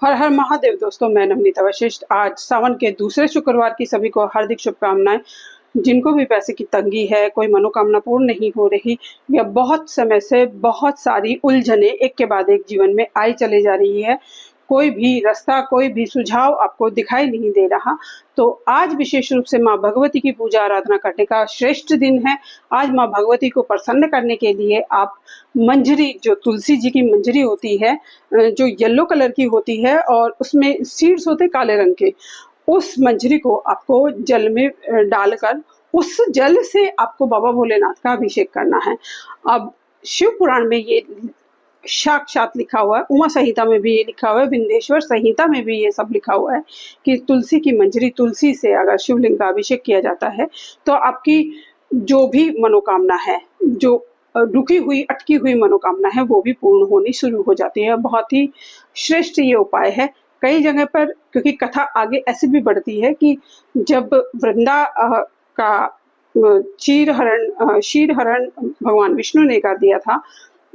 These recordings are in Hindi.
हर हर महादेव दोस्तों, मैं नवनीता वशिष्ठ। आज सावन के दूसरे शुक्रवार की सभी को हार्दिक शुभकामनाएं। जिनको भी पैसे की तंगी है, कोई मनोकामना पूर्ण नहीं हो रही, या बहुत समय से बहुत सारी उलझने एक के बाद एक जीवन में आई चले जा रही है, कोई भी रास्ता, कोई भी सुझाव आपको दिखाई नहीं दे रहा, तो आज विशेष रूप से माँ भगवती की पूजा आराधना करने का श्रेष्ठ दिन है। आज माँ भगवती को प्रसन्न करने के लिए आप मंजरी, जो तुलसी जी की मंजरी होती है, जो येलो कलर की होती है और उसमें सीड्स होते काले रंग के, उस मंजरी को आपको जल में डालकर उस जल से आपको बाबा भोलेनाथ का अभिषेक करना है। अब शिव पुराण में ये साक्षात लिखा हुआ है, उमा संहिता में भी ये लिखा हुआ है, विंध्येश्वर संहिता में भी ये सब लिखा हुआ है कि तुलसी की मंजरी, तुलसी से अगर शिवलिंग का अभिषेक किया जाता है तो आपकी जो भी मनोकामना है, जो रुकी हुई अटकी हुई मनोकामना है, वो भी पूर्ण होनी शुरू हो जाती है। बहुत ही श्रेष्ठ ये उपाय है। कई जगह पर, क्योंकि कथा आगे ऐसी भी बढ़ती है कि जब वृंदा का शीर हरण भगवान विष्णु ने कर दिया था,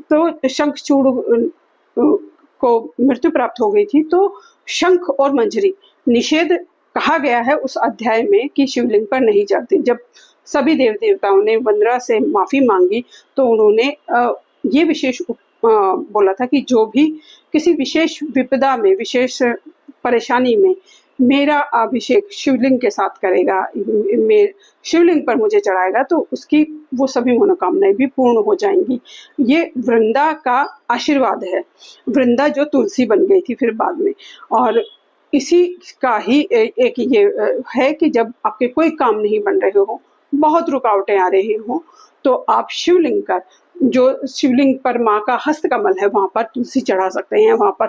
तो शंखचूड़ को मृत्यु प्राप्त हो गई थी, तो शंख और मंजरी निषेध कहा गया है उस अध्याय में कि शिवलिंग पर नहीं चढ़ती। जब सभी देव देवताओं ने वंदना से माफी मांगी तो उन्होंने ये विशेष बोला था कि जो भी किसी विशेष विपदा में, विशेष परेशानी में मेरा अभिषेक शिवलिंग के साथ करेगा, शिवलिंग पर मुझे चढ़ाएगा, तो उसकी वो सभी मनोकामनाएं भी पूर्ण हो जाएंगी। ये वृंदा का आशीर्वाद है, वृंदा जो तुलसी बन गई थी फिर बाद में। और इसी का ही एक ये है कि जब आपके कोई काम नहीं बन रहे हो, बहुत रुकावटें आ रही हो, तो आप शिवलिंग का, जो शिवलिंग पर माँ का हस्त कमल है, वहां पर तुलसी चढ़ा सकते हैं। वहां पर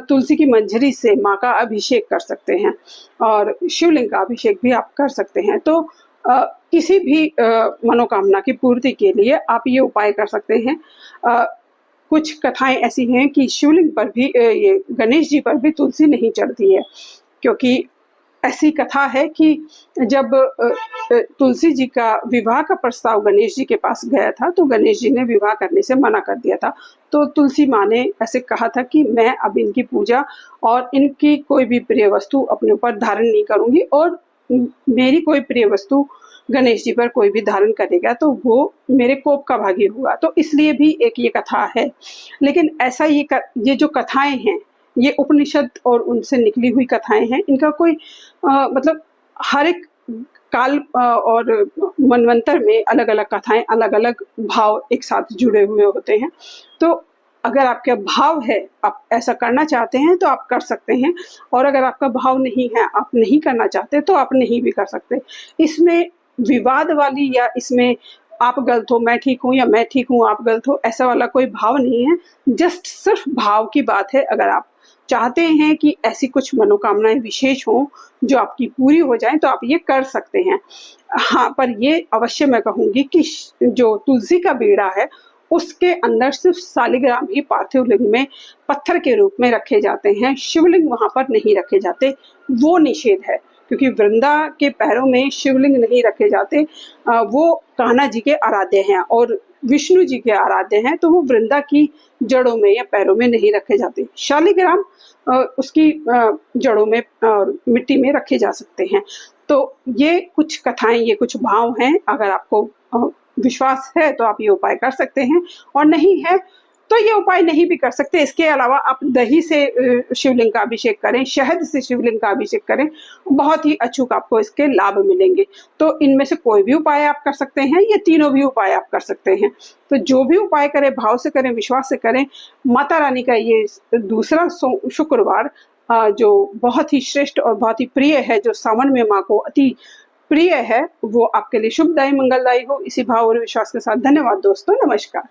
तुलसी की मंजरी से माँ का अभिषेक कर सकते हैं और शिवलिंग का अभिषेक भी आप कर सकते हैं। तो किसी भी मनोकामना की पूर्ति के लिए आप ये उपाय कर सकते हैं। कुछ कथाएं ऐसी हैं कि शिवलिंग पर भी, ये गणेश जी पर भी तुलसी नहीं चढ़ती है, क्योंकि ऐसी कथा है कि जब तुलसी जी का विवाह का प्रस्ताव गणेश जी के पास गया था, तो गणेश जी ने विवाह करने से मना कर दिया था। तो तुलसी माँ ने ऐसे कहा था कि मैं अब इनकी पूजा और इनकी कोई भी प्रिय वस्तु अपने ऊपर धारण नहीं करूंगी, और मेरी कोई प्रिय वस्तु गणेश जी पर कोई भी धारण करेगा तो वो मेरे कोप का भागी होगा। तो इसलिए भी एक ये कथा है। लेकिन ऐसा ये जो कथाएं हैं, ये उपनिषद और उनसे निकली हुई कथाएं हैं। इनका कोई मतलब हर एक काल और मनवंतर में अलग अलग कथाएं, अलग अलग भाव एक साथ जुड़े हुए होते हैं। तो अगर आपका भाव है, आप ऐसा करना चाहते हैं तो आप कर सकते हैं, और अगर आपका भाव नहीं है, आप नहीं करना चाहते, तो आप नहीं भी कर सकते। इसमें विवाद वाली, या इसमें आप गलत हो मैं ठीक हूँ, या मैं ठीक हूँ आप गलत हो, ऐसा वाला कोई भाव नहीं है। जस्ट सिर्फ भाव की बात है। अगर आप चाहते हैं कि ऐसी कुछ मनोकामनाएं विशेष हों जो आपकी पूरी हो जाएं, तो आप ये कर सकते हैं। हाँ, पर ये अवश्य मैं कहूंगी कि जो तुलसी का बेड़ा है, उसके अंदर सिर्फ शालिग्राम ही पार्थिव लिंग में पत्थर के रूप में रखे जाते हैं, शिवलिंग वहां पर नहीं रखे जाते। वो निषेध है, क्योंकि वृंदा के पैरों में शिवलिंग नहीं रखे जाते। वो कान्हा जी के आराध्य हैं और विष्णु जी के आराध्य हैं, तो वो वृंदा की जड़ों में या पैरों में नहीं रखे जाते। शालिग्राम उसकी जड़ों में और मिट्टी में रखे जा सकते हैं। तो ये कुछ कथाएं, ये कुछ भाव हैं। अगर आपको विश्वास है तो आप ये उपाय कर सकते हैं, और नहीं है तो ये उपाय नहीं भी कर सकते। इसके अलावा आप दही से शिवलिंग का अभिषेक करें, शहद से शिवलिंग का अभिषेक करें, बहुत ही अचूक आपको इसके लाभ मिलेंगे। तो इनमें से कोई भी उपाय आप कर सकते हैं, ये तीनों भी उपाय आप कर सकते हैं। तो जो भी उपाय करें, भाव से करें, विश्वास से करें। माता रानी का ये दूसरा शुक्रवार जो बहुत ही श्रेष्ठ और बहुत ही प्रिय है, जो सावन में माँ को अति प्रिय है, वो आपके लिए शुभदायी, मंगलदायी हो। इसी भाव और विश्वास के साथ धन्यवाद दोस्तों, नमस्कार।